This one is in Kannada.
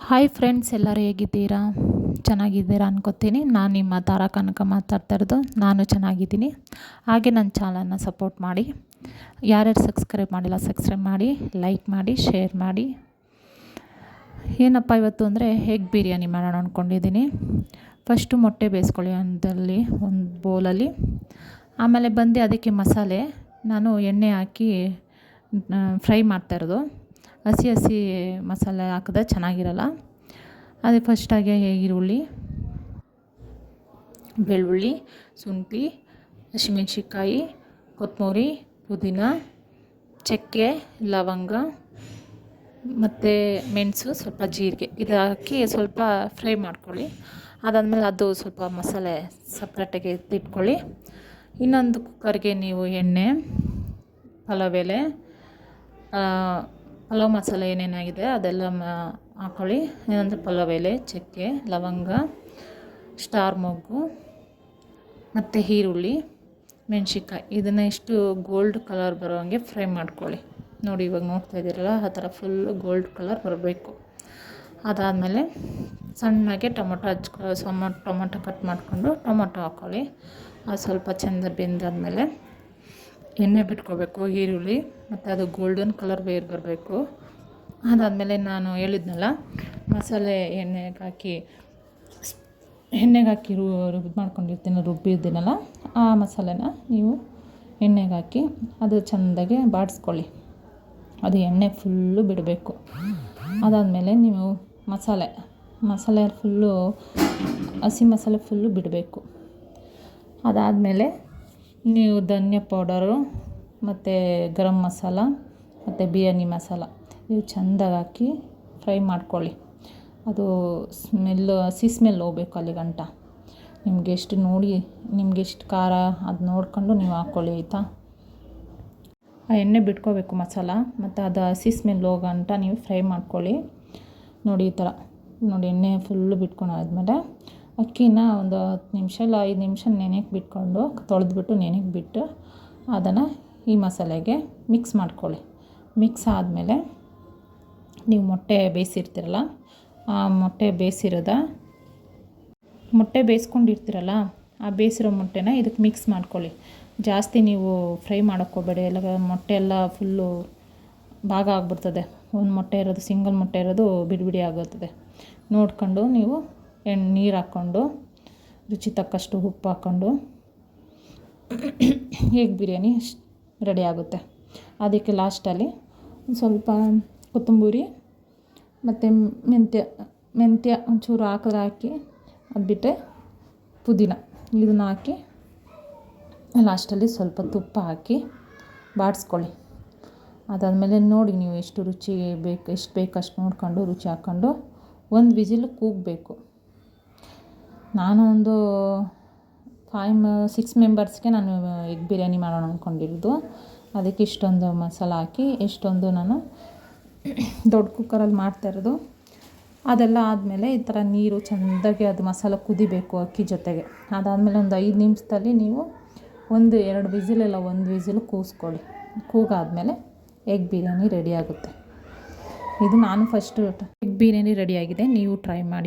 ಹಾಯ್ ಫ್ರೆಂಡ್ಸ್, ಎಲ್ಲರೂ ಹೇಗಿದ್ದೀರಾ? ಚೆನ್ನಾಗಿದ್ದೀರಾ ಅನ್ಕೋತೀನಿ. ನಾನು ನಿಮ್ಮ ತಾರಾ ಕನಕ ಮಾತಾಡ್ತಾ ಇರೋದು. ನಾನು ಚೆನ್ನಾಗಿದ್ದೀನಿ. ಹಾಗೆ ನನ್ನ ಚಾನಲ್ನ ಸಪೋರ್ಟ್ ಮಾಡಿ. ಯಾರ್ಯಾರು ಸಬ್ಸ್ಕ್ರೈಬ್ ಮಾಡಿಲ್ಲ ಸಬ್ಸ್ಕ್ರೈಬ್ ಮಾಡಿ, ಲೈಕ್ ಮಾಡಿ, ಶೇರ್ ಮಾಡಿ. ಏನಪ್ಪ ಇವತ್ತು ಅಂದರೆ ಎಗ್ ಬಿರಿಯಾನಿ ಮಾಡೋಣ ಅಂದ್ಕೊಂಡಿದ್ದೀನಿ. ಫಸ್ಟು ಮೊಟ್ಟೆ ಬೇಯಿಸ್ಕೊಳ್ಳಿ ಅಂದಲ್ಲಿ ಒಂದು ಬೌಲಲ್ಲಿ. ಆಮೇಲೆ ಬಂದು ಅದಕ್ಕೆ ಮಸಾಲೆ ನಾನು ಎಣ್ಣೆ ಹಾಕಿ ಫ್ರೈ ಮಾಡ್ತಾಯಿರೋದು. ಹಸಿ ಮಸಾಲೆ ಹಾಕಿದ್ರೆ ಚೆನ್ನಾಗಿರಲ್ಲ. ಅದೇ ಫಸ್ಟಾಗಿ ಈರುಳ್ಳಿ, ಬೆಳ್ಳುಳ್ಳಿ, ಶುಂಠಿ, ಹಸಿಮೆಣ್ಸಿನ್ಕಾಯಿ, ಕೊತ್ತಂಬರಿ, ಪುದೀನ, ಚಕ್ಕೆ, ಲವಂಗ ಮತ್ತು ಮೆಣಸು, ಸ್ವಲ್ಪ ಜೀರಿಗೆ ಇದು ಹಾಕಿ ಸ್ವಲ್ಪ ಫ್ರೈ ಮಾಡ್ಕೊಳ್ಳಿ. ಅದಾದಮೇಲೆ ಅದು ಸ್ವಲ್ಪ ಮಸಾಲೆ ಸಪ್ರೇಟಾಗಿ ಎತ್ತಿಟ್ಕೊಳ್ಳಿ. ಇನ್ನೊಂದು ಕುಕ್ಕರ್ಗೆ ನೀವು ಎಣ್ಣೆ, ಪಲಾವ್ ಎಲೆ, ಪಲಾವ್ ಮಸಾಲೆ ಏನೇನಾಗಿದೆ ಅದೆಲ್ಲ ಹಾಕ್ಕೊಳ್ಳಿ. ಏನಂದರೆ ಪಲಾವ್ ಎಲೆ, ಚಕ್ಕೆ, ಲವಂಗ, ಸ್ಟಾರ್ ಮೊಗ್ಗು ಮತ್ತು ಈರುಳ್ಳಿ, ಮೆಣಸಿನ್ಕಾಯಿ ಇದನ್ನು ಇಷ್ಟು ಗೋಲ್ಡ್ ಕಲರ್ ಬರೋ ಹಾಗೆ ಫ್ರೈ ಮಾಡ್ಕೊಳ್ಳಿ. ನೋಡಿ ಇವಾಗ ನೋಡ್ತಾ ಇದ್ದೀರಲ್ಲ, ಆ ಥರ ಫುಲ್ಲು ಗೋಲ್ಡ್ ಕಲರ್ ಬರಬೇಕು. ಅದಾದಮೇಲೆ ಸಣ್ಣಗೆ ಟೊಮೊಟೊ ಕಟ್ ಮಾಡಿಕೊಂಡು ಟೊಮೊಟೊ ಹಾಕ್ಕೊಳ್ಳಿ. ಅದು ಸ್ವಲ್ಪ ಚೆಂದ ಬೆಂದಾದಮೇಲೆ ಎಣ್ಣೆ ಬಿಟ್ಕೋಬೇಕು, ಈರುಳ್ಳಿ ಮತ್ತು ಅದು ಗೋಲ್ಡನ್ ಕಲರ್ ಬರಬೇಕು. ಅದಾದಮೇಲೆ ನಾನು ಹೇಳಿದ್ನಲ್ಲ ಮಸಾಲೆ ಎಣ್ಣೆಗೆ ಹಾಕಿ ರುಬ್ಬಿ ಮಾಡ್ಕೊಂಡಿರ್ತೀನಿ, ರುಬ್ಬಿದ್ದೀನಲ್ಲ ಆ ಮಸಾಲೆನ ನೀವು ಎಣ್ಣೆಗೆ ಹಾಕಿ ಅದು ಚೆಂದಾಗಿ ಬಾಡಿಸ್ಕೊಳ್ಳಿ. ಅದು ಎಣ್ಣೆ ಫುಲ್ಲು ಬಿಡಬೇಕು. ಅದಾದಮೇಲೆ ನೀವು ಮಸಾಲೆ ಫುಲ್ಲು ಹಸಿ ಮಸಾಲೆ ಫುಲ್ಲು ಬಿಡಬೇಕು. ಅದಾದಮೇಲೆ ನೀವು ಧನಿಯಾ ಪೌಡರು ಮತ್ತು ಗರಂ ಮಸಾಲ ಮತ್ತು ಬಿರಿಯಾನಿ ಮಸಾಲ ಇವು ಚೆಂದಾಗಿ ಹಾಕಿ ಫ್ರೈ ಮಾಡ್ಕೊಳ್ಳಿ. ಅದು ಹಸಿ ಸ್ಮೆಲ್ ಹೋಗ್ಬೇಕು ಅಲ್ಲಿ ಗಂಟ. ನಿಮ್ಗೆ ಎಷ್ಟು ಖಾರ ಅದು ನೋಡ್ಕೊಂಡು ನೀವು ಹಾಕ್ಕೊಳ್ಳಿ, ಆಯಿತಾ? ಆ ಎಣ್ಣೆ ಬಿಟ್ಕೋಬೇಕು ಮಸಾಲ, ಮತ್ತು ಅದು ಹಸಿ ಸ್ಮೆಲ್ ಹೋಗಂಟ ನೀವು ಫ್ರೈ ಮಾಡ್ಕೊಳ್ಳಿ. ನೋಡಿ ಈ ಥರ ನೋಡಿ ಎಣ್ಣೆ ಫುಲ್ಲು ಬಿಟ್ಕೊಂಡಾದ್ಮೇಲೆ ಅಕ್ಕಿನ ಒಂದು 10 ನಿಮಿಷ ಇಲ್ಲ 5 ನಿಮಿಷ ನೆನೆಗೆ ಬಿಟ್ಕೊಂಡು ತೊಳೆದ್ಬಿಟ್ಟು ನೆನೆಗೆ ಬಿಟ್ಟು ಅದನ್ನು ಈ ಮಸಾಲೆಗೆ ಮಿಕ್ಸ್ ಮಾಡ್ಕೊಳ್ಳಿ. ಮಿಕ್ಸ್ ಆದಮೇಲೆ ನೀವು ಮೊಟ್ಟೆ ಬೇಯಿಸಿರ್ತೀರಲ್ಲ, ಆ ಮೊಟ್ಟೆ ಬೇಯಿಸ್ಕೊಂಡಿರ್ತೀರಲ್ಲ ಆ ಬೇಯಿಸಿರೋ ಮೊಟ್ಟೆನ ಇದಕ್ಕೆ ಮಿಕ್ಸ್ ಮಾಡ್ಕೊಳ್ಳಿ. ಜಾಸ್ತಿ ನೀವು ಫ್ರೈ ಮಾಡೋಕ್ಕೆ ಹೋಗಬೇಡಿ, ಎಲ್ಲ ಮೊಟ್ಟೆ ಎಲ್ಲ ಫುಲ್ಲು ಭಾಗ ಆಗಿಬಿಡ್ತದೆ. ಸಿಂಗಲ್ ಮೊಟ್ಟೆ ಇರೋದು ಬಿಡಿ ಆಗುತ್ತದೆ. ನೋಡ್ಕೊಂಡು ನೀವು ನೀರು ಹಾಕ್ಕೊಂಡು ರುಚಿ ತಕ್ಕಷ್ಟು ಉಪ್ಪು ಹಾಕ್ಕೊಂಡು ಎಗ್ ಬಿರಿಯಾನಿ ರೆಡಿ ಆಗುತ್ತೆ. ಅದಕ್ಕೆ ಲಾಸ್ಟಲ್ಲಿ ಸ್ವಲ್ಪ ಕೊತ್ತಂಬರಿ ಮತ್ತು ಮೆಂತ್ಯ ಒಂಚೂರು ಹಾಕಿ ಅದು ಬಿಟ್ಟರೆ ಪುದೀನ ಇದನ್ನು ಹಾಕಿ ಲಾಸ್ಟಲ್ಲಿ ಸ್ವಲ್ಪ ತುಪ್ಪ ಹಾಕಿ ಬಾಡಿಸ್ಕೊಳ್ಳಿ. ಅದಾದಮೇಲೆ ನೋಡಿ ನೀವು ಎಷ್ಟು ಬೇಕು ಅಷ್ಟು ನೋಡ್ಕೊಂಡು ರುಚಿ ಹಾಕ್ಕೊಂಡು ಒಂದು ವಿಸಿಲ್ ಕೂಗಬೇಕು. ನಾನು ಒಂದು 6 ಮೆಂಬರ್ಸ್ಗೆ ನಾನು ಎಗ್ ಬಿರಿಯಾನಿ ಮಾಡೋಣ ಅಂದ್ಕೊಂಡಿರೋದು. ಅದಕ್ಕೆ ಇಷ್ಟೊಂದು ಮಸಾಲ ಹಾಕಿ ನಾನು ದೊಡ್ಡ ಕುಕ್ಕರಲ್ಲಿ ಮಾಡ್ತಾಯಿರೋದು. ಅದೆಲ್ಲ ಆದಮೇಲೆ ಈ ಥರ ನೀರು ಚೆಂದಾಗಿ ಅದು ಮಸಾಲ ಕುದಿಬೇಕು ಅಕ್ಕಿ ಜೊತೆಗೆ. ಅದಾದಮೇಲೆ ಒಂದು 5 ನಿಮಿಷದಲ್ಲಿ ನೀವು 1-2 ವಿಸಿಲೆಲ್ಲ 1 ವಿಸಿಲ್ ಕೂಗಿಸ್ಕೊಳ್ಳಿ. ಕೂಗಾದಮೇಲೆ ಎಗ್ ಬಿರಿಯಾನಿ ರೆಡಿ ಆಗುತ್ತೆ. ಇದು ನಾನು ಫಸ್ಟು ಎಗ್ ಬಿರಿಯಾನಿ ರೆಡಿಯಾಗಿದೆ, ನೀವು ಟ್ರೈ ಮಾಡಿ.